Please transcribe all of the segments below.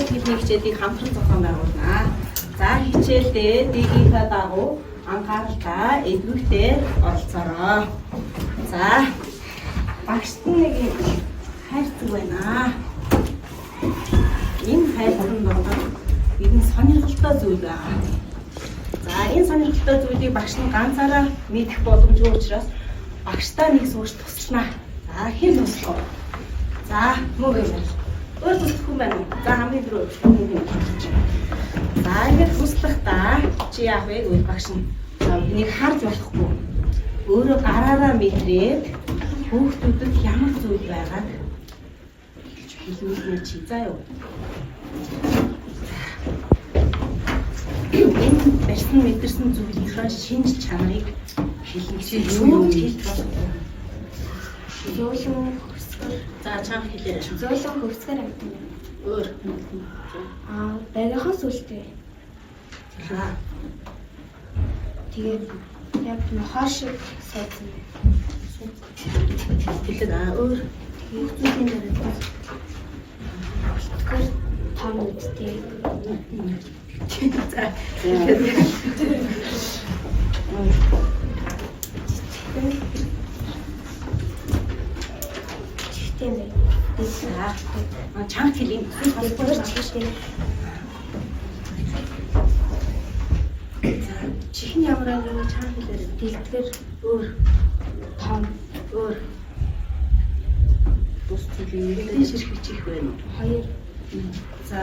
Монгол хэлний хичээлийг хамтран зохион байгуулнаа. За хичээлдээ дээгийнхээ дагуу анхааралтай эдгүүртээ оролцоорой. За багшд нэг хайрцаг байна. Энэ хайрцаг нь бидний сонирхолтой зүйл байна. За энэ сонирхолтой зүйлийг багш нь ганцаараа мэдэх боломжгүй учраас багштай нэг сууж туслана. За хэн туслах вэ? За мөөгөө байна. Өөр туслах хүн байна уу? За хамгийн дөрөв. За ингээд туслахдаа чи яах вэ гэвэл багш нь энийг харж болохгүй. Өөрөө гараараа мэдрээд хүүхдүүдэд ямар зүйл байгааг хэлүүлнэ чи заа юу. Энэ барьсан мэдэрсэн зүйлийнхаа шинж чанарыг хэлнэ чи юу хэлж болохгүй. Зөөлөн хөвсгөр. За чанга хэлээрэй. Зөөлөн хөвсгөр амт юм. Өөр. Багийнхаа сүлтэй. За. Тэгээд яг нохоо шиг сайдсан. Хэлээд өөр Хүүхдүүдийн дараа хөлтгөр том үдтэй. За. Чихтэй бай. Чанга хэлийн. Чихний ямар нэг чанга хэлээр Дэлгэр өөр том өөр бус зүйлийн ширхэг чих байна уу? хоёр. За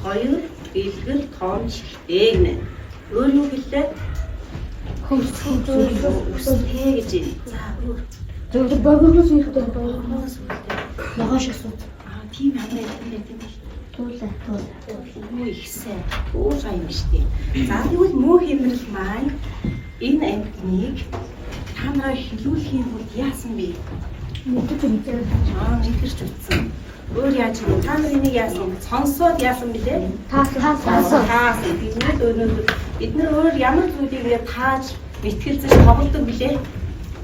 хоёр дэлгэр том чихтэй гэнэ. Өөр юу хэллээ? Хөвсгөр Үстэй гэж юм. За өөр зөвхөн багаас ихтэй багаас үлдээ. нохоо шиг сууд. Тийм ямар юм бэ? Туулаа. Юу ихсэн. Өөр юм штий. За тэгвэл муу хэмнэл маань энэ амьтныг та нараа хилүүлэхийн тулд яасан бэ? Мэдээж мэдээ. Мэдэрч утсан. Өөр яаж юм? Та нар энийг яасан? Сонсоод яасан бэлээ? Таасан. Бид өнөөдөр бид нар өөр ямар зүйлийг ингээд тааж мэтгэлцэж тоглодог бэлээ?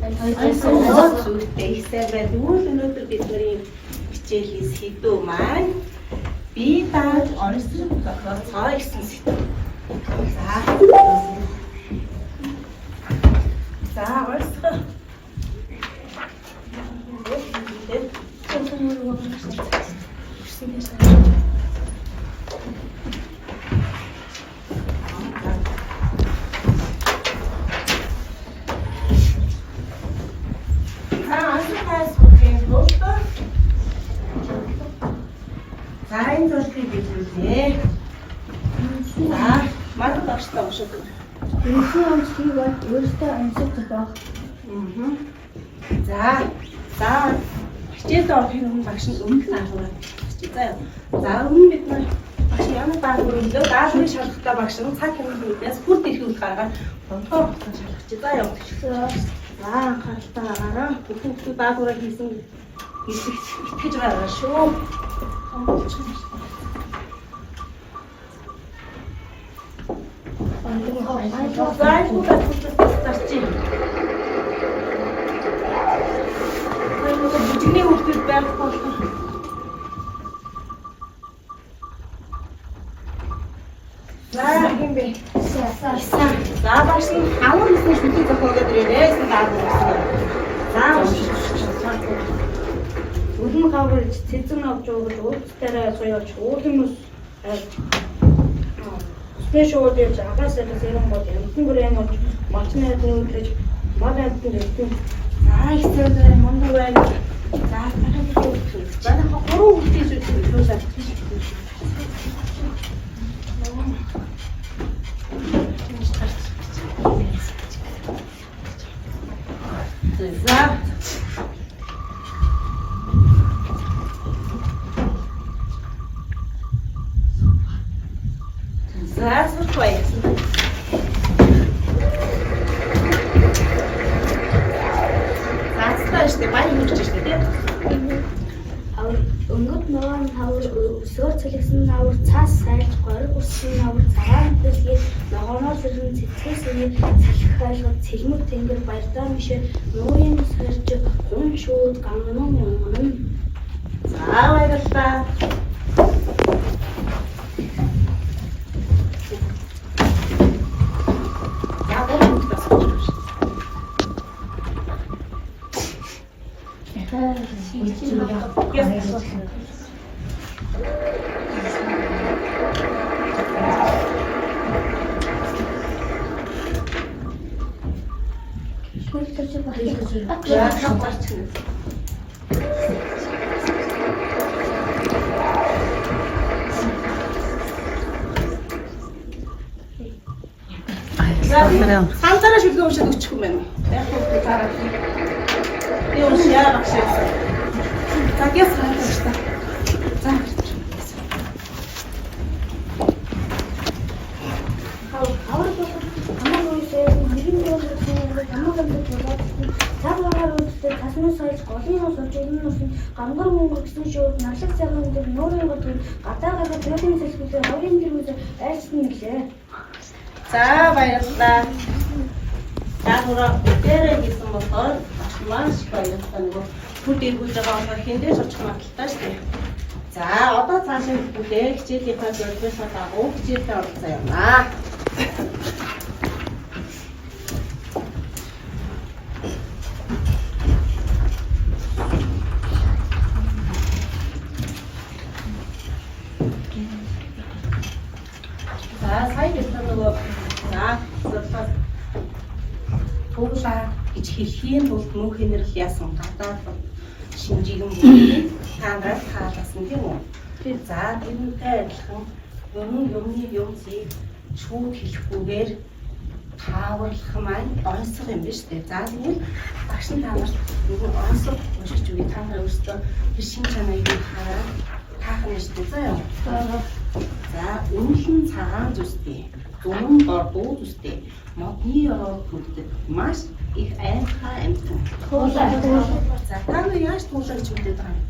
Зүйтэй ихсээр байна. Өнөөдөр бидний хичээлийн сэдв маань би тааж орсон цаа гэсэн сэдв. За орсон. За энэ зүйлийг биелүүлээ. За манай багштай уншаад байна. Ерөнхий онцлог бол өөртөө онцлог байх. За хичээлд орохын өмнө багш нь өмнөх даалгавраа бичиж заа. За өмнө бид нар багш ямар даалгавар өглөө даалгаврыг шалгахдаа багш нь цаг хэмнэлээс бүрд ирэх үйл гаргаад онцгой хугацаанд шалгаж заа явуулж. За анхааралтай байгаарай. Бүхэн бүхэн даалгавраа хийсэн хэлбэгт итгэж байгаа шүү. Бүжигний үрдэл байх болох. За юм бэ? За багш нь хавар хийсэн шүлэг зохиогоод ирээрээ. Эсвэл даалгавар. За үлэн хавар цэцэн авч уугаж уулзтайраа соёолч өөр хүмүүс спешиал яаж агаас зэрэг бол амтан бүрэн болж мачнаад нүүдлэж мод амтан ирсэн. За ихтэй мундаг байна. За танаа хуруу хүчтэй зүйлсээ За сурахгүй. Цаастаа штэ баян хурж штэ тий. Өнгөт ногоон хавар өсөөр цэлэгсэн хавар цаас сайлж гориг үссэн хавар цагаан төлгий ногооноор зэрэн цэцгээс үний салхи айлгад цэлмэг тэнгэр баярдаа мишээ нуурын сарж гун шууд ганган. За баярлалаа. яах гарч ирнэ. Сантараа шүлгээ уншаад өччих юм байна. Яг хөө тараа. Би уншаа багшаа. За гэс хаалж та. За. Тасмын соёл голын ус уржигны ус гамгар мөнгө гэсэн шууд наглах цагаан дээр нуурын гол гадаа төлөвийн сэлгүүсээр хоёрын дэрүүсээр айлцсан гэлээ. За баярлалаа. Дагуур дээрээ хийсэн болохоор маш баярлалаа. Нөгөө бүд эргүүлж байгаа болохоор хиндээс очих магадaltaй шүү дээ. За одоо цаашаа бүлээ хичээлийнхаа зорилгосоо дагуу хичээлдээ оролцоо явнаа. Туулаа гэж хэлхийн тулд мөнх хинэрл яасан гадаад шинжигэн бүлэг таанаас хаалгасан тийм үү. Тэр за тэрнтэй адилхан юмны юмсыг шууд хэлэхгүйгээр тааварлах маань онцлог юм биш үү. За тэгвэл багш нь таамаар нөгөө онцлог уншиж үгүй та нар өөрсдөө тэр шин чанарыг хараад таах нь шүү дээ. За үнэлэн цагаан зүстэй зүүн бор дуу зүстэй модны ороод бүрддэг маш их аймхаа амьтан. За та нар яаж туулаа гэж мэдээд байгаа юм?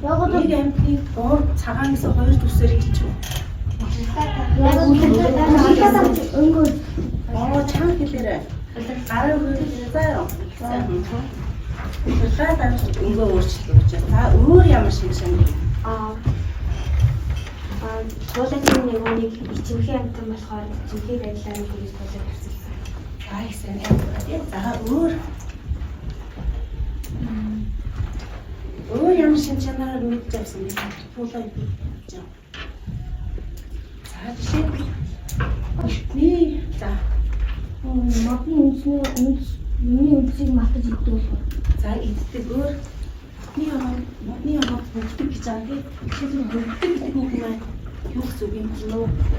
Яг нэг амьтны бор цагаанаас хоёр зүсээр хэлчих. Өнгөө чам хэлээрээ. Гараа хөлөө заяа. Тэгэхээр өнгөө өөрчлөлт гэж. Та өөр ямар шинжлэх туулахын нэг ичимхий амтан болохоор ичимхий байдлаар нэг хийж туулах хэрэгцүүлсэн. За их сайн. За өөр ямар шинж чанараар мэдж авсан бэ? Туулах гэж. За жишээ нь за модны үнцийг матаж идэх. За иддэг өөр модны ороод бүгдэг гэж байгаа тийм. Тэгэхээр бүгдэг гэдэг үг нь юу гэсэн үг юм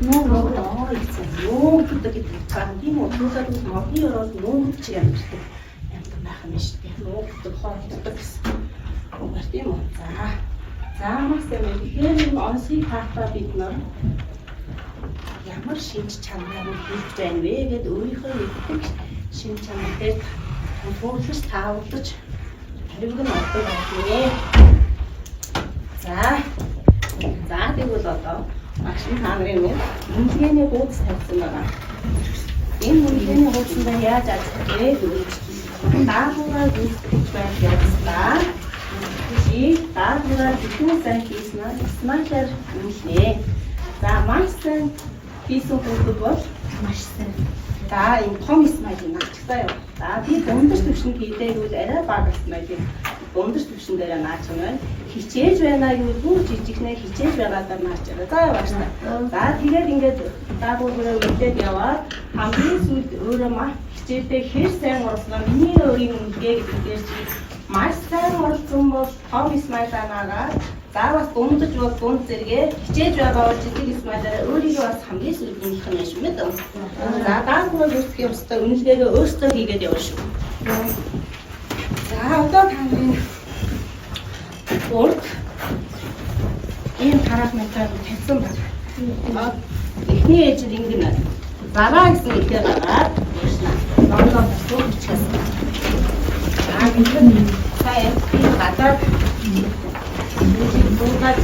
нөө ихсэн бүгдэг гэдэг байгаа тийм үү. Туулаад модны ороод бүгд чиг амьддаг. Амьд байх юм шүү дээ. Бүгдэг хоолдог гэсэн үг байна тийм үү. За маш сайн. Тэгэхээр онцгийг таахтаа бид нар ямар шинж чанараар хэлж байна вэ гэдээ өөрийнхөө мэддэг шинж чанар дээр туулж тааварлаж хариуг нь олдог байна. За тэгвэл одоо багш нь та нарын үнэлгээний хуудас тавьсан байгаа. Энэ үнэлгээний хуудсанд яаж ажиллах вэ гэж даалгавраа үүсгэж байх явдлаа. Даалгавраа бүхэн сайн хийснээр смартаар үнэлнэ. За маш сайн хийсэн хүмүүс бол маш сайн. За энэ том смайлыг наачтай юу. За би дундаж төвшөнд хийдэгвэл арай бага смайлыг дундаж төвшин дээр наач юм байна. Хичээж байна гэвэл бүр жижигнээ хичээж байгаадаа наач байгаа. За явааштай. За тэгээд ингээд даагуулгаараа үлдээд яваад хамгийн сүүлд өөрөө мах хичээлдээ хэр сайн орлоо миний өөрийн үнэлгээ гэдэг дээр чи маш сайн орлсон бол том смайлаа наагаад за бас дундаж бол дунд зэрэгээ хичээж байгаа бол жижиг смайлаараа өөрийгөө бас хамгийн сүүлд үнэлэх юм шүү мэд. За даагуулгаар үүсгэх ёстой үнэлгээгээ өөртөө хийгээд явна шүү. За одоо таны урд ийм параметраар тавьсан байна. Эхний ээжид ингэнэ. Зараа гэсэн хэлээр байгаа. Нонгоо төвчгээс. Гэнэ сая гадаад бүгд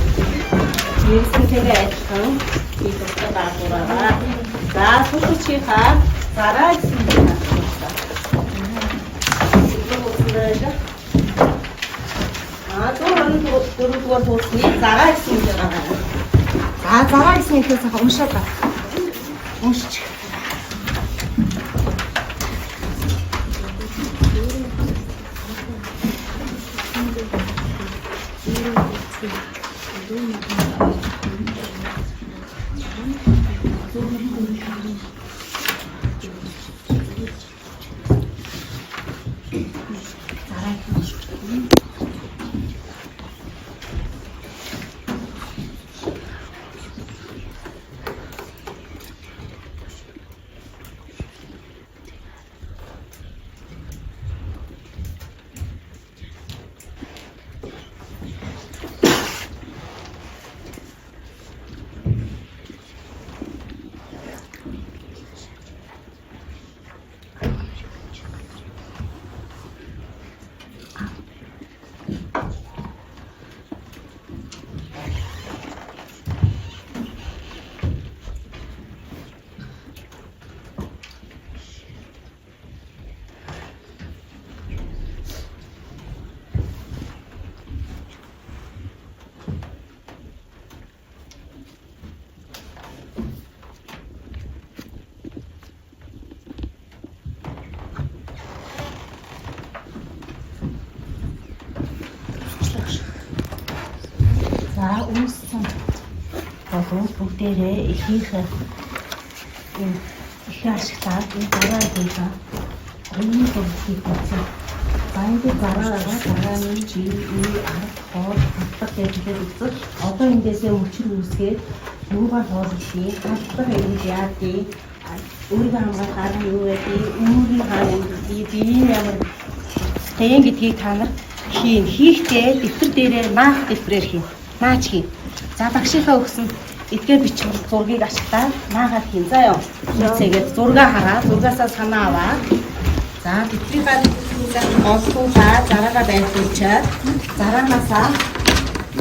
нэрсэнтэйгээ адилхан бид өөртөө даатураа. За сүүлчийнхаа зараа гэсэн хэлээр дөрөвдүгээр туулсны зараа гэсэн үг байгаа. За зараа гэсэн үгээс уншаад байна. Уншиж. За үнсэн болов бүгдээрээ ихийнх их ашиглаад энэ дараа хийлээ. Өмнө төвхийг болсон. Баянды дараагийн жиний арга хоол хатдаг гэдэг үзэл одоо эндээсээ мөчр үүсгээд юугаар хооллохыг хатдаг юм яадгийг өөрийгөө хамгаалах арга юу гэдэг өөрийн хаана биеийн ямар тэн гэдгийг та нар хийхдээ дэвтэр дээрээ наах дэлбэрээр хийн. Наач хийн. За багшийнхаа өгсөн эдгээр бичвэр зургийг ашиглаад наагаад хийн. За ёо. Үцээгээд зургаа хараа, зургаасаа санаа аваа. За дэвтрийг олдуулаа, зараагаа байлгуулчаад зараагаасаа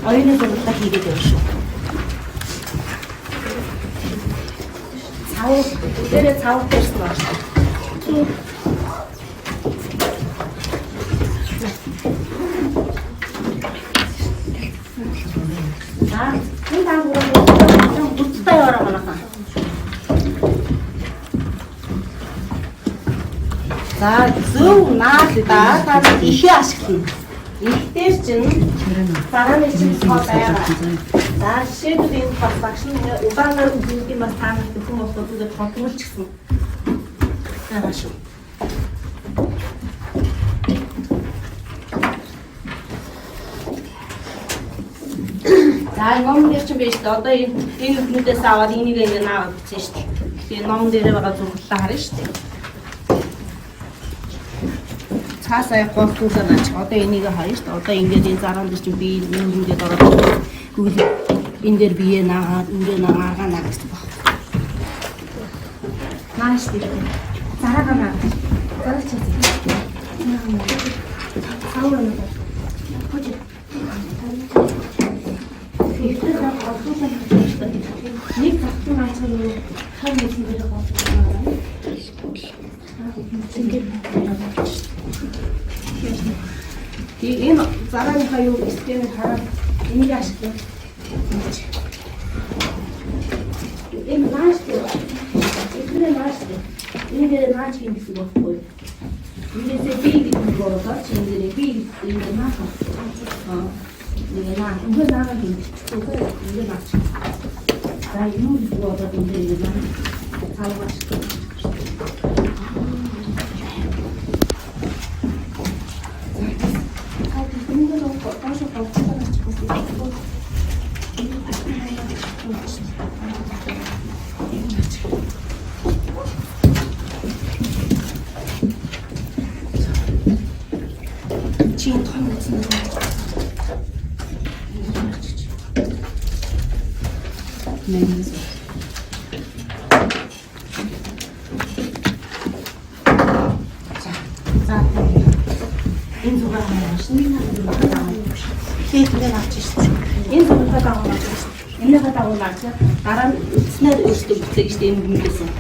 оюуны зурглаа хийгээд явна шүү. Цаав дээрээ цаав дээрсэн байна. За энэ даагуураа бүгдтэй ороо манайхаа. За зөв наадаа та ихээ ашиглана. Ихтер чинь цагааны чинь тоо байгаа. За жишээлбэл энэ бас багш нь удаанаар үзүүлдэг бас та нарт хүн болохгүй тодруулж гисэн. Аа шүү. За ном дээр чинь биш дээ. Одоо энэ өхнүүдээс аваад энийг ингэ наагаад бичсэн шүү дээ. Тэгэхээр ном дээр байгаа зурглалаа харна шүү дээ. Цаасаа голтуулаад ач. Одоо энийг харна шүү дээ. Одоо ингээд энэ зараан дээр чинь би ингээд ороод гүйл энэ дээр бие наагаад ингээ наагаа наагсан баг. Нааш дээ. Зараагаа наа. Зараач чий. Саурна. Хожи. Нэг татсан ацсан юу хам хийсэн дээр гоцсон. Энэ зарааны хаяг систем хараад энийг ашиглав. Энэ нааштай. Энэ нааштай. Энэ наач юм гэсэн бохгүй. Эндээсээ би гэдэг боолоо чи энэ би энэ наах. Нэг наа энэ наагаа хийчихсэн. Энэ наач. За юу болоод энэ наа цааваш. Чин том гэсэн. Нэмээс. За. Энэ зүгээр машин хийх авчихсан. Энэ зүгээр дагуулсан. Энэгээ дагуулсан. Дараа нь үтснээр өөртөө бүтлээ гэж юм хэлсэн.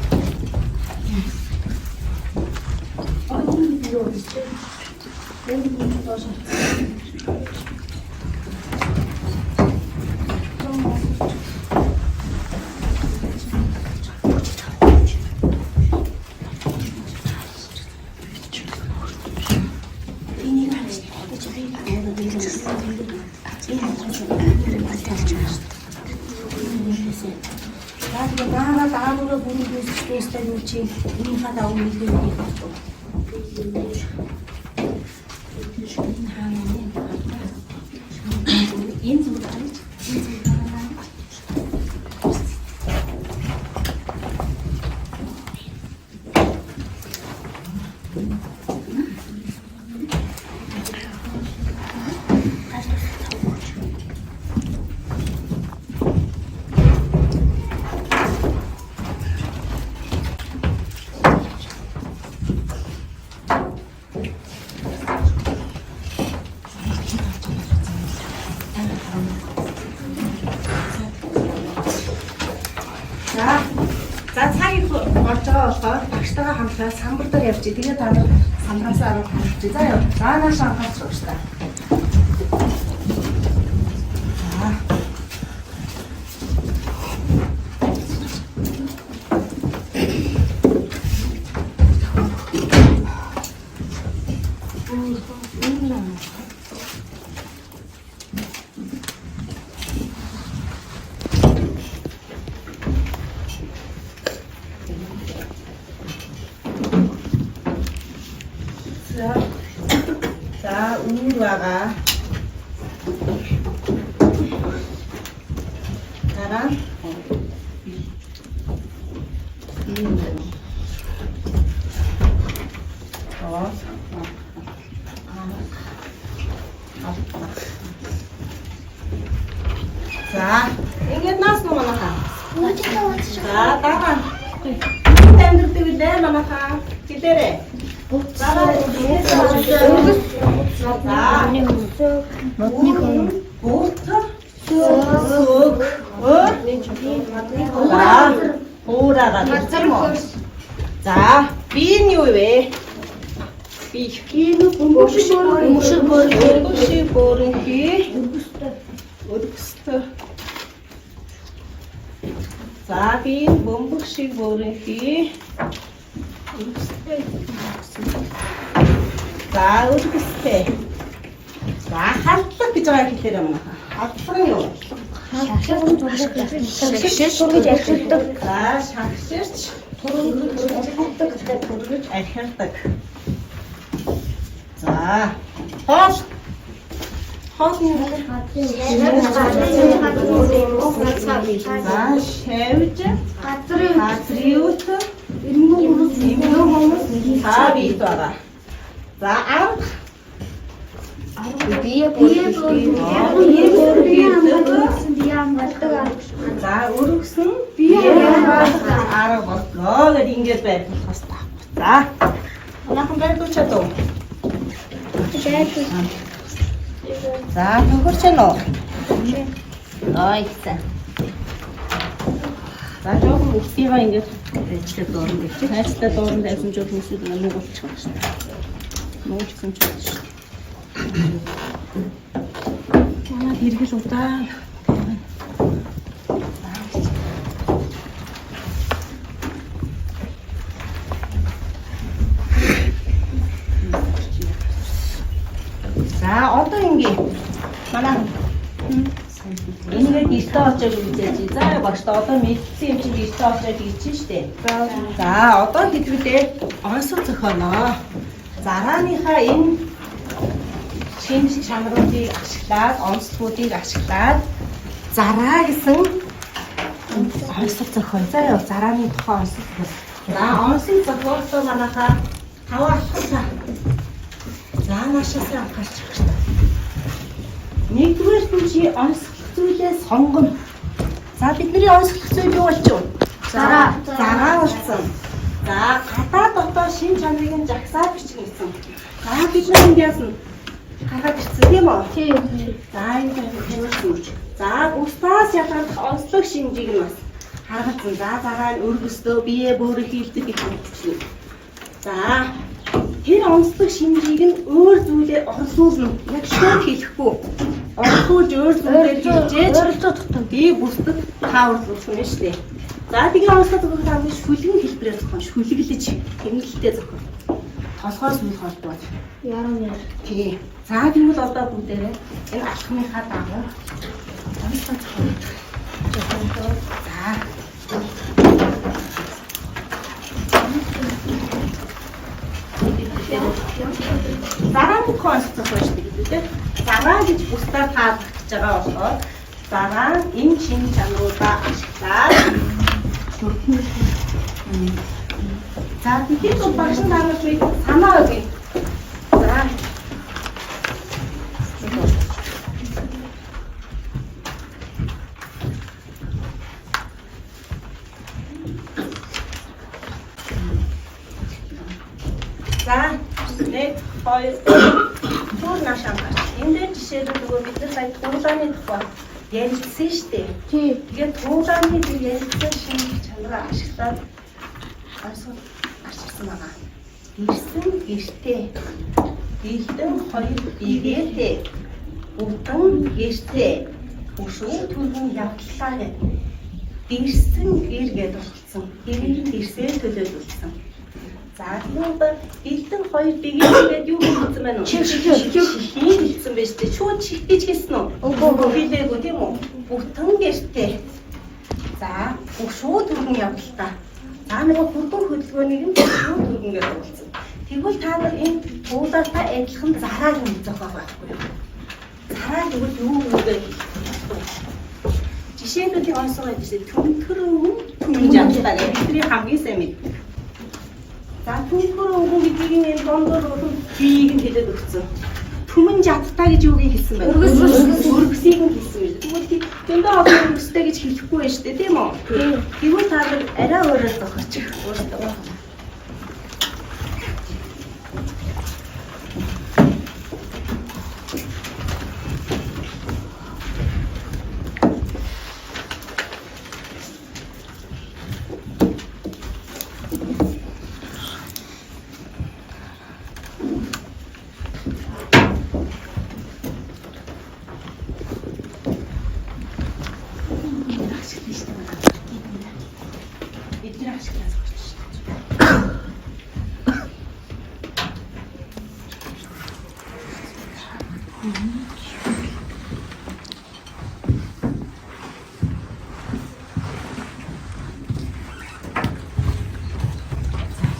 За цагийг болж байгаа болохоор багштайгаа хамтраад самбар дээр явчих. Тэгээд та нар самбараасаа арга хамтчих. За яа. За нааш анхаарч байна. Дараа нь за ингээд нас нь манайхаа. За дараа амьдрдаг үлээ манайхаа. Гэлээрээ. Дараа за би нь юу вэ? Би бөмбөг бүрэнхий өргөстэй. За би бөмбөг шиг бүрэнхий өргөстэй. За өргөстэй. За халдлага гэж байгаа хэлээр юм аа. Халдлага нь юу? Шагширч тургиж архирдаг. За шагширч тургиж архирдаг. За хоол нь за шавж газрын ут эмгэн хүмүүс та бит байгаа. За арга за өргөсөн арга боллоо гэж ингэж байх хэрэгтэй. За манайхан байдгүй чадав. За төгөрч гэнэ үү? Ойцаа. За жоохон үхтийгаа ингэж дэжлээ дуурна гэж. Хайртай дуурна байсан ч хүмүүсүүд нууг болчих байна шүү дээ. Нуугдсан ч байна шүү дээ. Манай хэрэгэл удаа. За одоо ингэ манай ингээд гэртээ очиж үзээж. За багш одоо мэдсэн юм чинь гэртээ очиж хийж штэ. За одоо хэдвүлээ онцлог зохионоо. Зарааныхаа энэ шинж чанаруудыг ашиглаад, онцлогуудыг ашиглаад зараа гэсэн онцлог зохион. За яа зарааны тухай онцлог. За онцлог зохиолтой манайхаа 5 алхах. За наашаасаа анхаарч байна. Нэгдүгээр нь чи онцлог зүйлээ сонгоно. За бидний онцлог зүйл юу болчих вэ? Зараа болсон. За гадаа дотоо шин чанарыг нь жагсаад бичнэ гэсэн. За бид нэг юм яасан? Гараад ирсэн тийм үү? Тийм. За энэ хэмжүүч. За бусдаас ялгах онцлог шинжийг нь бас харгалзан. За зараа нь өргөстөө бие бөөрө хийлдэг гэх юм чинь. За тэр онцлог шинжийг нь өөр зүйлээр орлуулна. Яг шууд хэлэхгүй. Орлуулж өөр зүйлээр хэлжээж оролцоодох. Би бусдад тааварлуулах юм шүү дээ. За тэгээ онцлог зөвхөн хамгийн шүлгэн хэлбэрээр зохион шүлгэлж тэмдэглэлтэй зохион. Толгоос үл холбоод. Яруу. Тий. За тэгвэл одоо бүгдээрээ энэ алхмынхаа дагуу онцлог зохион. За. Зарааны концепт байна шүү дээ. Зараа гэж бусдаар таалагдж байгаа болохоор зараа энэ шин чанаруудаа ашиглаад за тэгээд багш нарт би санаа өгье. За. За, нэг хоёр түр нашаа байна. Энд жишээ нөгөө бид нар сая туулааны тухай ярилцсан шүү дээ. Тийм. Тэгээд туулааны ярилцсан шинж чанараа ашиглаад ашигласан байгаа. Ирсэн гэртээ. Бэлдэн хоёр биетэй. Утан гэртээ. Өшөө түргэн явдлаа гэдэг. Ирсэн гэр гэдээ болцсон. Гэрийн ирсээр төлөөлсөн. За тэгээд бэлдэн хоёр биегээд юу хийсэн байна вэ? Чих хийсэн байж тээ. Шууд чих гэж хэлсэн үү? Үгүй хэлээгүй тийм үү? Бүтэн гэртээ. За өшөө түргэн явдлаа. За нөгөө бүрдүүр хөдөлгөөнийг нь түргэн түргэнгээр оруулсан. Тэгвэл та нар энэ туулаартай адилхан зарааг нь зохиог байхгүй юу? Зараа тэгвэл юу вэ? жишээлүүдийг онцгой байдаг шүү. Төмтгөр өвгөн түмэн жадтаа гэх тэрийг хамгийн сайн мэддэг. За төмтгөр өвгөн гэдгийг энэ дондор биеийг нь хэлээд өгсөн. Түмэн жадтаа гэж юу хэлсэн байна? Өргөсийг нь хэлсэн юм. Тэгвэл дэндээ олон өргөстэй гэж хэлэхгүй байж тээ тийм үү? Тэгвэл та нар арай өөрөөр тохирчих. Өөртөө.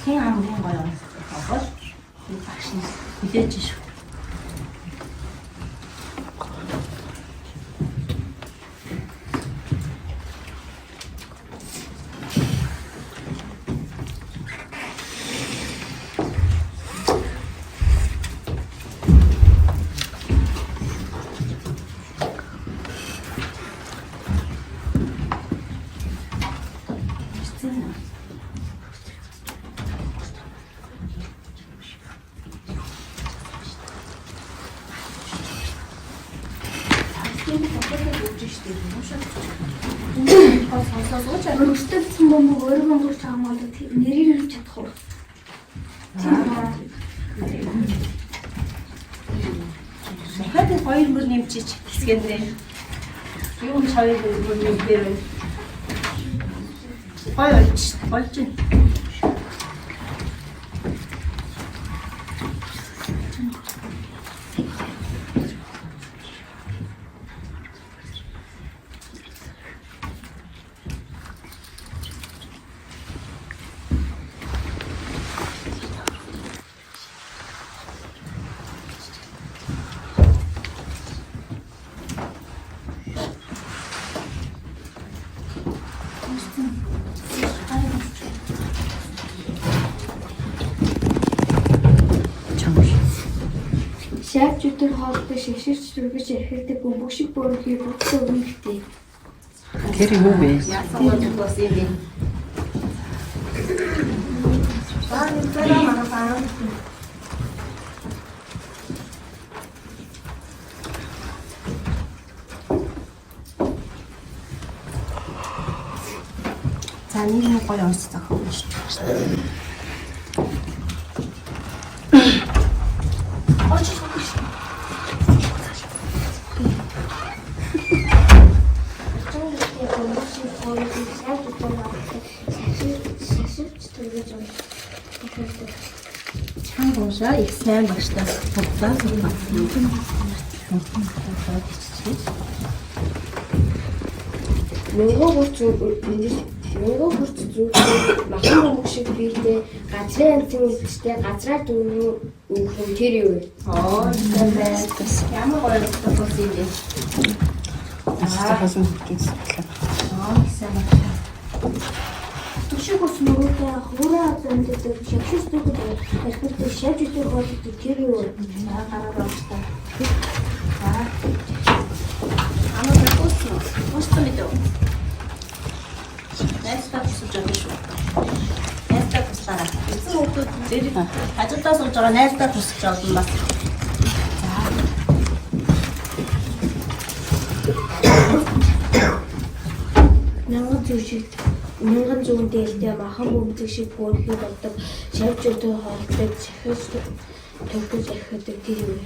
Хэн хамгийн гоё онцлог бол энэ багш нь хүлээж шүү. Өргөсөлдсөн бомбог өөрөө өнгөрч байгаа мал нэрийг хэлж чадах уу? Дахиад хоёр мөр нэмчиж хэсгэндээ. Юу ч хоёр мөр нэмээр байна. Гоё болж байна. Шааж өдөр хоолтой шигширч дүргэж ирэхдээ бөмбөг шиг бөөрхий бүтэн өгнөлтэй. Тэр юу вэ? Яасан бол бас юм бэ? За нэг нь гоё онц зохион шүү дээ. Чангуушаа их сайн багштаас тулдаа Мөнгөө хурц зүгт махан бөмбөг шиг биетэй газрын анцын үлдэжтэй газраа дүүрэн өгөх тэр юу вэ? сайн байна. Ямар гоё тохиолдол юм бэ? Хасан хөвчөөс. Сайн байна. Түшиг ус мөрөдөө хураа зөндөлөг шавшис дүүгд эрхэлтэй шавж өдөр хоолтой тэр юу вэ? Гараар авчихсан. Ано устсан мэдээ. Найстаа сууж байгаа шүү. Найстаа туслаарай. Эцэг хүмүүс дээр хажуудаа сууж байгаа найстаа тусч олно бас. Мянган зүүн дээлтэй махан бөмбөг шиг бөөрхий болдог шавж өдөр хоолтой захиус төгөж ирэхдээ тэр юу вэ?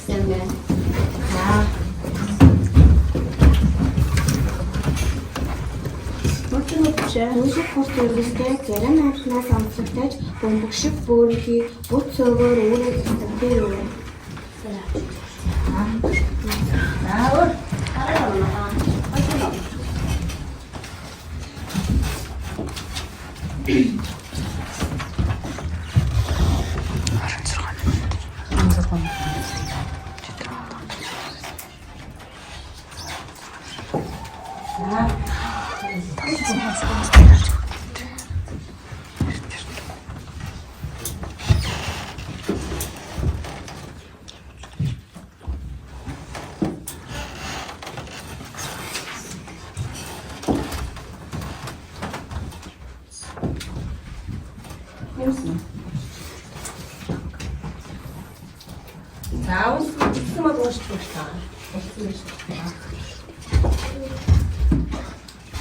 Сайн байна. Түшиг хурц өргөстэй зарим найснаас онцлогдож бөмбөг шиг бөөрхий бут цогоор өөрөө гэсэн тэр юу вэ? Өөр хараа байна. За, үссэн мод уушч байна.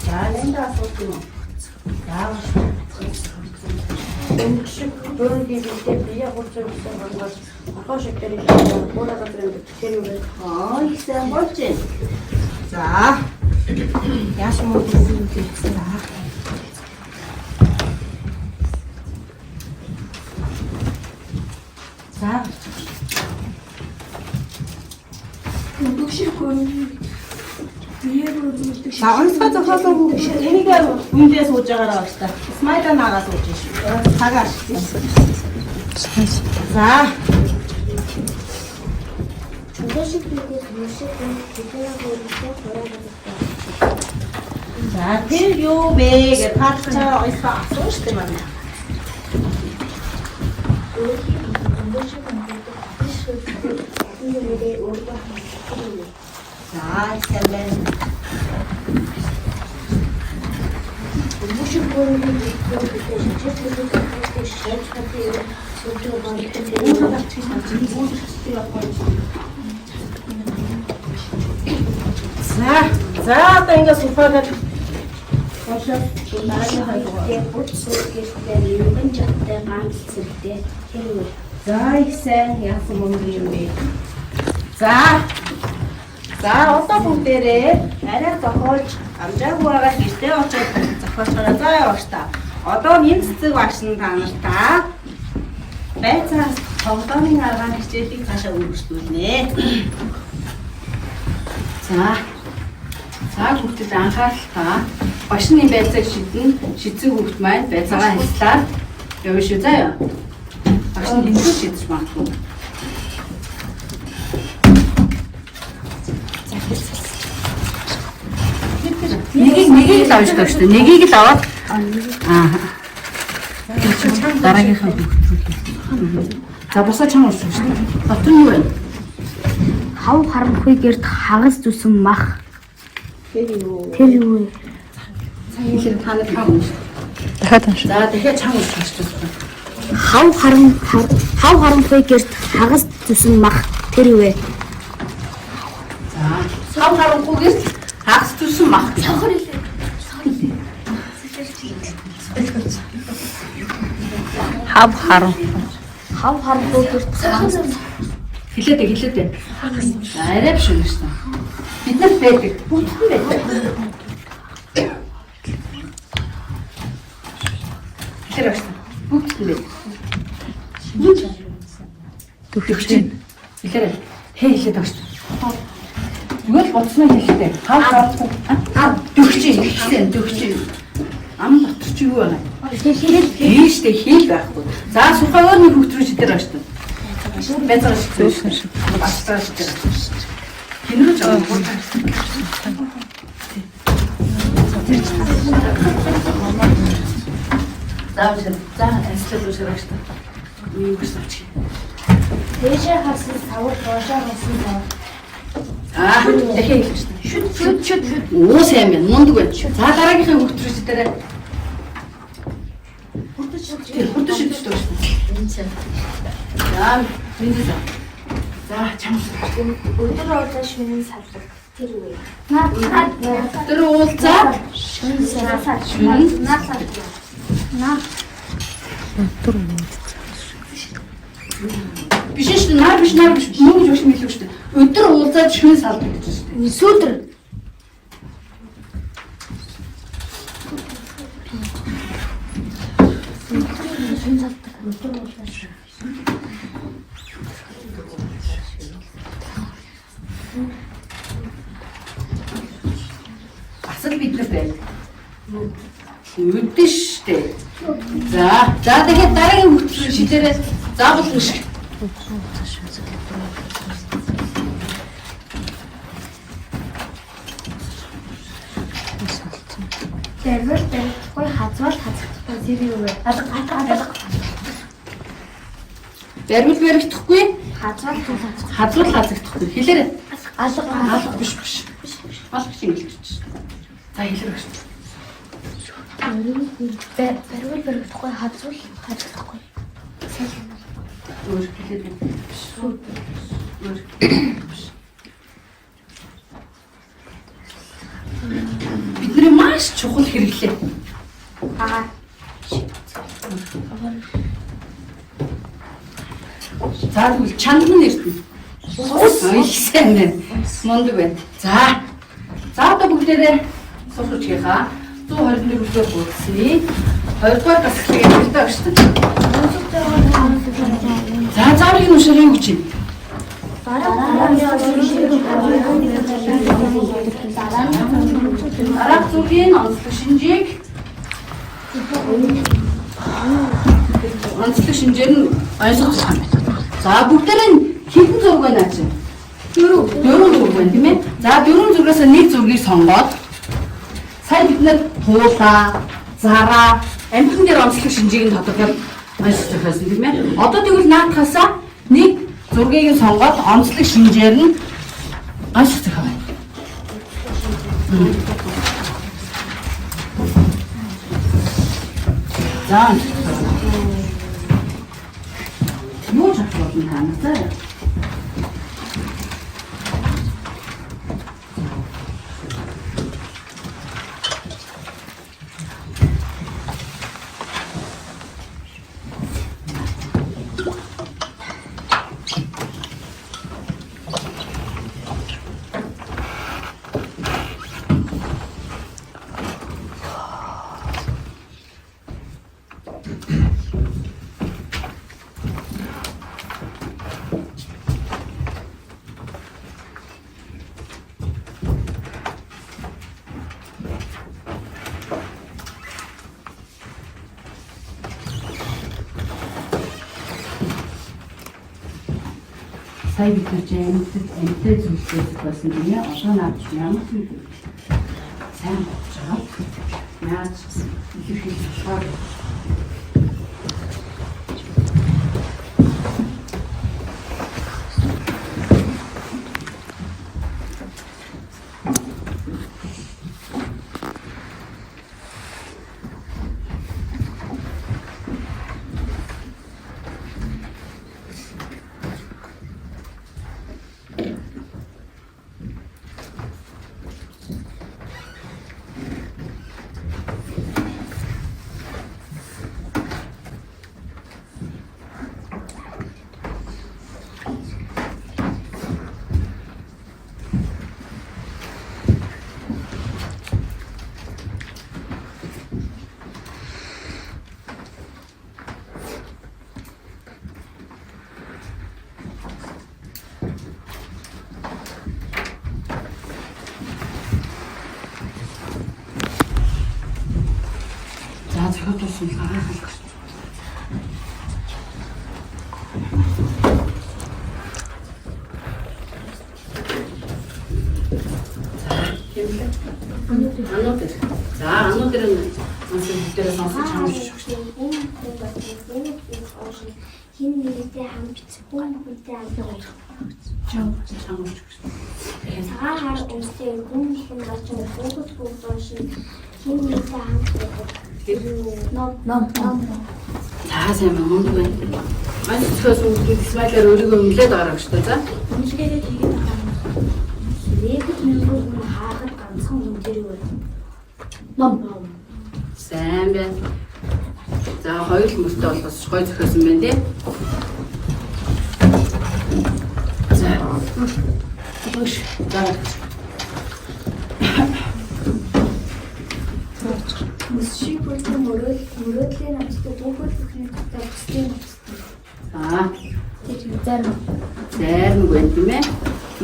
За, лэнда асуух юм. За, Өмгшиг дөөн бибигтэй бие хурцсан болгож ахаа шигтэрийг буура газрын тэр юм. их сайн болж байна. За. Яаш мод үссэн гэсэн. За. За, онцгой зохиолын хүүхд энийг үндээ сууж байгаараа байна. Смайла нагаа сууж шүү. Цагааш. За. Өдөршиг бийдээ хүмүүсийг тэтгэл хөрөлтэй хураагаад байна. За, тэр юу бэ гэж таацаа ойсоо асууж штэ манай. Өдөршиг бийдээ өөрөөр За, сайн байна. Өдөршиг бийдээ За, одоо ингээд суфагаад болоод дараагийн хайгаа. бүт сүргээлтэй юуган жаттай ганц зэрэгтэй тэр үү. За, их сайн яасан мөнгө юм бэ? За. За, одоо бүгдээрээ арай зохиолж амжаагүй байгаа гэртээ очоод зохиолчороо заа яваач та. Одоо энэ цэцэг багш нь та нартаа байцаас тоглоомын аргаар хичээлийг цаашаа үргэлжлүүлнэ. За. За, хүүхдэд анхааралтай. Багшны байцааг шидсэн хүүхд маань байцаагаа хэллээ. Явна шүү заяа. Багш нь хинтүү шидэж магадгүй. Нэгийг л авч таа шүү дээ. Нэгийг л аваад дараагийнхаа хүүхд. За, босоо чам уурсан шүү дээ. Дотор нь юу вэ? Хав харанхуй гэрд хагас зүсэн мах. Тэр юу вэ? Хэлээ та нар хаа. Дахиад унш. За, дахиад чам уурсан шүү дээ. Хав харанхуй гэрд хагас зүсэн мах. Тэр юу вэ? За, сав харанхуйгээс хагас зүсэн мах. Хав харан. Хав харанхуй гэрд хагас Хэлээд. За, арай биш үү шүү дээ. Бид нар байдаг. Бүгдхэн байдаг. Хэлээд байна. Бүгдхэн байдаг. Төвчэн. Хэлээд. Хэлээд байна. Юу бодсноо хэлээ. Хав харанхуй. Төвчэн. Ам дотор чи юу байна? Хийштэй хийл байхгүй. За, сухаа өөрний хүүхд рүү шидээр байна шүү дээ. Бэцэр шүү. Бastаж шүү. Хинрүү жаа. За, эслэл үсгэж шүү. Юу гэж авчих. Дээшээ харсан савар доошоо харсан савар. Дахиад хэлж шүү. Шүд. Оо сайн байна. Мундаг байна. За, дараагийнхаа хүүхд рүү шидээр. Хурд шидэж шүү. За, мэдээ. За, чамс. Өдөр уулзаа шөнийн салбар. Тэр үү? Өдөр уулзаа Шөнийн салбар. биш шүү. Наар биш. Мөн гэж хэлэх шүү. Өдөр уулзаад шөнийн салбар гэж шүү. Сүүдэр. Асал бид нар байна. Үдэн штэ. За, дахиад дараагийн хүүхд рүү шидээрээ заавал шиг. Барьвал барихгүй, хазвал хазахгүй зэрэг үгүй. Алга. Барьвал баригдахгүй, Хазвал хазахгүй. хазвал хазагдахгүй. Хэлээрэй. Алга. Биш. Алга шиг хэлж. За хэлээрэй. Барьвал барихгүй, хазвал хазахгүй. Өөр хэлээрэй. Өөр. Бидний маш чухал хэрэглээ. За тэгвэл чанар нь ирсэн. Их сайн байна. Мундаг байна. За одоо бүгдээрээ сурч гийнхаа 121-р бүрсний 2-р дасгалыг хэлдэг багштай. За заавал уншаад юу гэж юм? Дараах зүгийн онцлог шинжийг шинжээр нь ойлгох юм байна. За бүгдээрээ хэдэн зураг байна аа чи? 4 зураг байна тийм ээ. За 4 зургаас нэг зургийг сонгоод сая биднэр туулаа, зараа, амтхан дээр онцлог шинжийг нь тодорхойлж ойлгох байсан тийм ээ. Одоо тэгвэл наадхаасаа нэг зургийг нь сонгоод онцлог шинжээр нь ойлгох байна. За юу ч болохгүй таамагтай. Сая бид нар амттай зүйлсээс болсон юм яа. Одоо наад ямар ч юм сайн болж байгаа. Яаж ихэвчлэн болохоор зохиолуулсан харах. За ануудэр нь онцлогдороо сонсож хамжиж хин нэртэй хамт хүн хүнтэй амтгаж чамж. цагаан хар үнэтэй хүн хэн бачаа бүгд бүгдөөш хин нэртэй хамт ном За сайн мөн байна. Маш зөвхөн үгдүүд Исмаилаар өөрийгөө өмлээд байгаа гэж та. За. үнэлгээдээ тэгээд байгаа юм. Лэгт мөрөг хаахад ганцхан хүн дээр үү. Ном. Сайн байна. За хоёр л мөртөө болохоос гой зохиосон байна тий. За. Түш. За. Мөсшиг бүртэн мөрөөдлийн амттай бүгд бүхний татаа бүсдийн амттай. Зарим байна тийм ээ.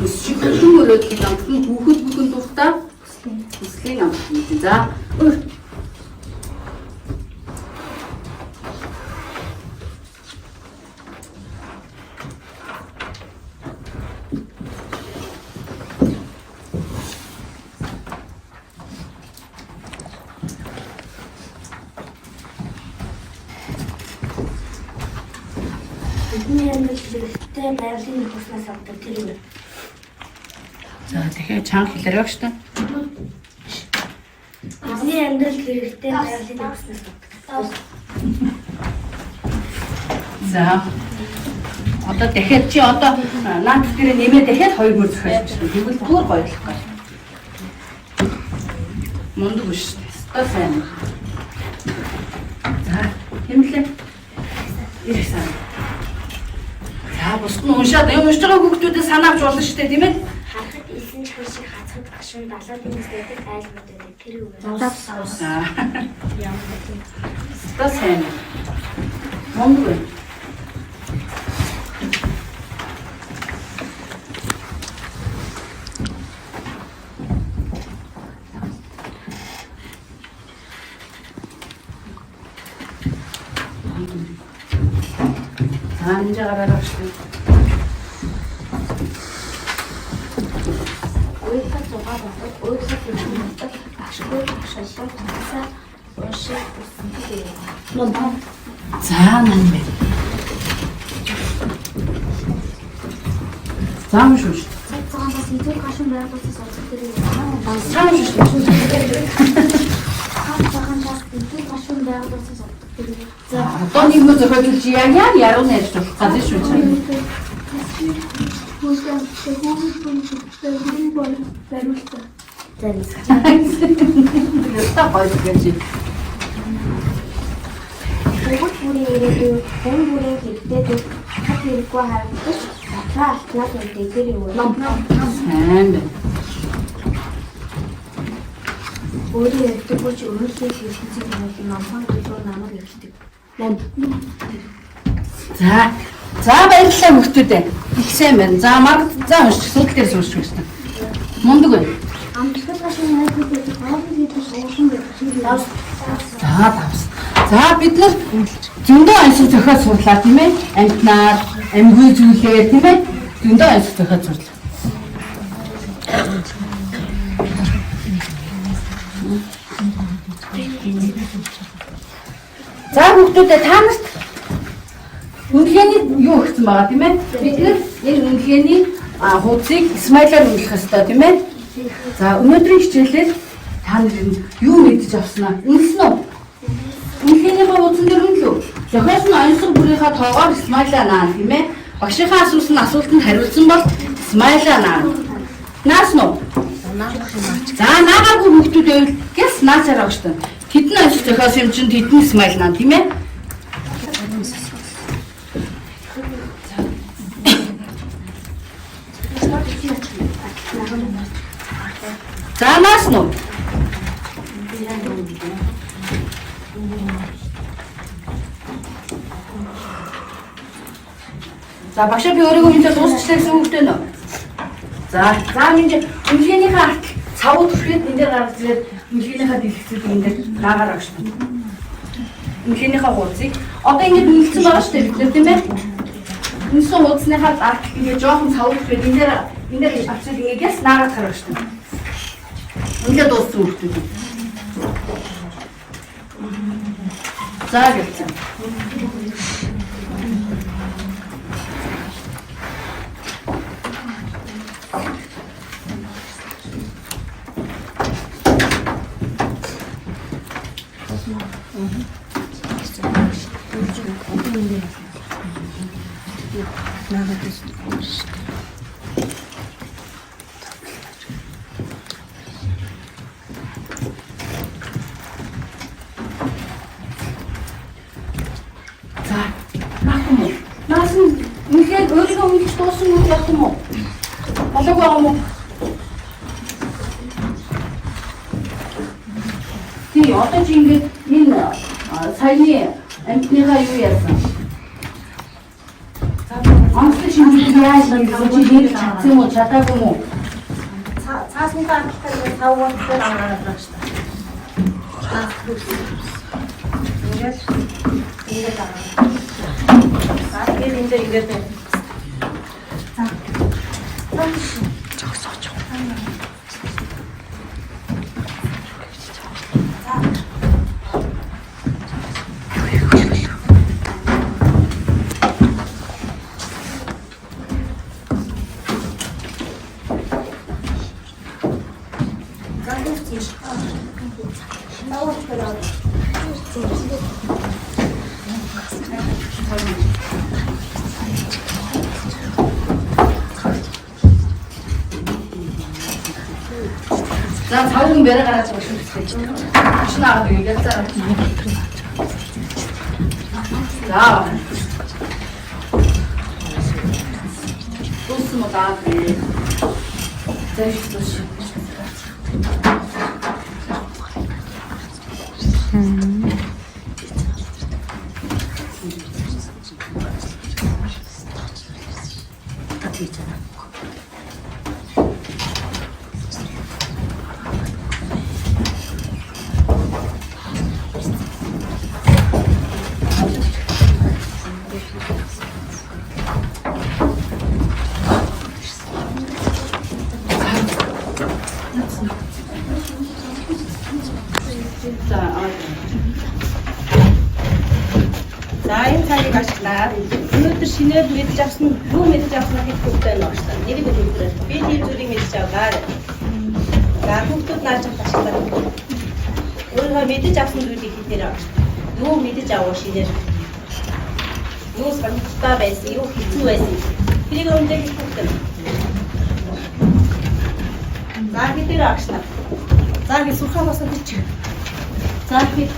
Мөсшиг бүртэн мөрөөдлийн амттай бүхэл дуртай бүсдийн амттай. За. Бидний амьдрал хэрэгтэй байгалийн нөхцөлөөс авдаг тэр юм. За тэгэхээр чанга хэлээрэй гэж та. Бидний амьдрал хэрэгтэй байгалийн нөхцөлөөс авдаг. За. Одоо дахиад чи одоо наад дээр нэмээ дахиад 2 мөр зохиолч шүү. Тэгвэл бүр гоёлох. Мундаг биш шүү. Стаа сайн. За, хэмлээ. Ирэх сайн. За, бусд нь уншаад уншиж байгаа хүүхдүүдэд санаа авч болно шүү дээ, тийм ээ? Харахад элсэн чанар шиг хацад гашуун далаад нэмсдэг айлгууд байдаг. Тэр үг. За. Стаа сайн. Мундаг. Анжи гараад шүү. Өөрийнхөө зугаа бодоод өөрийнхөө төлөвлөлтөд ашгүй ашиглаж тасаа уушиг үсэн гэдэг. За нань бэ. Зам шүү. Цаг цагаанаас илүү гашуун байгуулсан сонсох гэдэг юм. Зам шүү. Цаг цагаанаас илүү гашуун байгуулсан сонсох гэдэг юм. За одоо нэг мөр зохиолч яа яруу нэж болох газар шүү. Яста баяр гэж. Бүгд бүрийн ирээдүйн хүн бүрийн хэрэгтэй хат хэрэггүй харагдаж батраа алтнаас үлдээ тэр юм. Сайн байна. Өөрийн ярьдаггүй ч өөрийнхөө хэрэгцээ юм номхон төлөв намайг ярьдаг. За. За баярлалаа хүүхдүүдээ. Их сайн байна. За марг за уншиж судал дээр суурч байна. Мундаг байна. Амтлаг гашуун найдварууд хоолны гэдэг суулган байдаг. За давс. За бид нар зөндөө ансаг зохиол сурлаа тийм ээ. Амтнаар, амьгүй зүйлээ тийм ээ. Зөндөө ансаг зохиол сурлаа. За хүүхдүүдээ та нарт үнэлгээний юу өгсөн байгаа тийм ээ? Бид нар энэ үнэлгээний хуудсыг смайлаар үнэлэх ёстой тийм ээ? За өнөөдрийн хичээлээр та нар юу мэдэж авснаа үнэлсэн үү? Үнэлгээний хуудсан дээр үнэлв. Зохиолч нь онцлог бүрийнхаа тоогоор смайлаа наа тийм ээ? Багшийнхаа асуултанд хариулсан бол смайлаа наа. Наасан уу? За наагаагүй хүүхдүүдээ гэс наасаар авч тань. Тэдэн ажил зохиос юм чинь тэдэн смайл наа тийм ээ? За наасан уу? За багш би өөрийгөө хэлээд дуусчлаа гэсэн үг дээ нөө. За минь үнэлгээнийхээ арт цавууд хүрээд энэ дээр гаргаж ирээд үнэлгээнийхээ дэлгэцүүдийг энэ дээр наагаар авч байна. Үнэлгээнийхээ хуудсыг одоо ингэж үнэлсэн байгаа шүү дээ бид нар тийм ээ. Үнэлсэн хуудсныхаа арт ингэ жоохон цавууд хүрээд энэ дээр авчид ингээгээс наагаад гаргаж байна. Ингээд дууссан хүүхдүүд. За гэлцэн. Өөрийгөө үнэлж дууссан юм яах юм уу? Болоог байгаа юм уу? Тий, одоо чи ингээд энэ саяны амтныхаа юу яасан? Онцлог шинжилгээ яаж хийх вэ? Чи хийж чадсан юм уу? Чадаагүй юм уу? Цаасныхаа амттай тавгууд дээр аваад байгаа шүү дээ. Ингээд байгаа. Тэгээд ингээд За цавгүй мэрэ гараад байгаа шүү дээ. Машин аваад игээд цаа. За. Тус мо даа. Зайшгүй. За энэ цагийг ашиглаад өнөөдөр шинээр мэдж авсан юу мэдж авснаа хэд хүүхдээ нуушлаа. Нэрийг хэлбэрээ. Би тийм зүйлийг мэдж авлаа. За хүүхдүүд нааж ашиглаад. Өөрөө мэдж авсан зүйлийг хэлээр юу мэдж аваа шинээр. Юу санагдтаа байсан, юу хэцүү байсан. Тэрийг өнөөдөр хэлэхдээ. За хэдээр агшлаа. За би сурхаа босоо хийчих. За би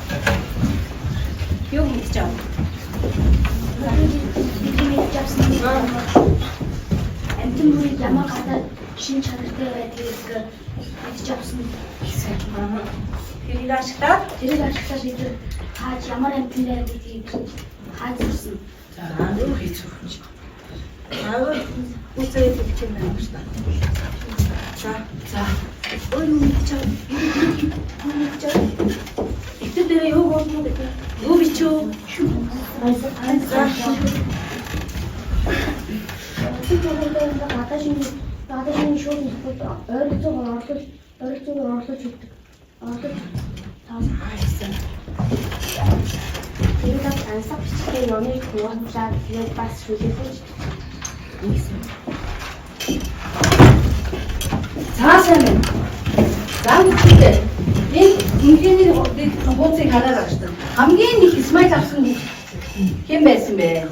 юу мэдж аваа. Амтэн бүрийг ямар гадаад шин чанартай байдгийг мэдж авсан гэсэн. Тэрийг ашиглаад бид хааж ямар амтэнтэй байдгийг хааж ирсэн. за юу хийчих вэ? Аа үсээ хэлчих юм байна шүү дээ. За ой мэдж аваа. Эцэг дээр юу болно гэдэг. Юу бичөө? Надад шинэ шууд нэхбүүд ойролцоогоор орлож өгдөг. Орлож таасан. Тэгээд ансаг бичгээ номыг хуваалцаад тэгээд бас шүлээвч ийсэн. Цаашаа мэн. Зам үстэй. Энэ инженер хуудсыг хараад байна. Хамгийн их смайл авсан хэн байсан бэ?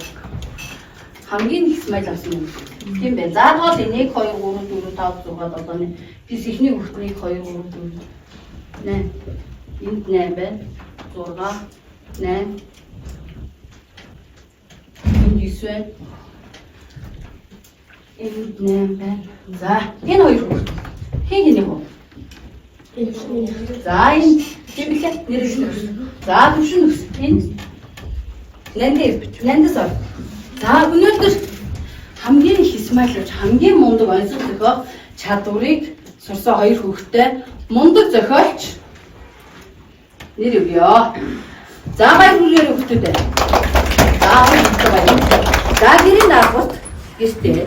Хамгийн их смайл авсан хэн бэ? За гол 1 2 3 4 5 6 7 бис ихний хүүхднийг 2 3 4 8 энд 8 байна. 6 8 энд 9 байна. Энд 8 байна. За энэ хоёр хүүхд. Хэнийг хөө? За энэ чимэглээ нэрэлсэн. За төвшин нүс. Энэ Нандас ор. За өнөөдөр хамгийн их смайлж хамгийн мундаг онцлог зохиох чадварыг сурсан хоёр хүүхэдтэй мундаг зохиолч нэр өгье. За баярлалаа хүүхдүүдээ. За баярлалаа. За гэрийн даргууд гэртээ.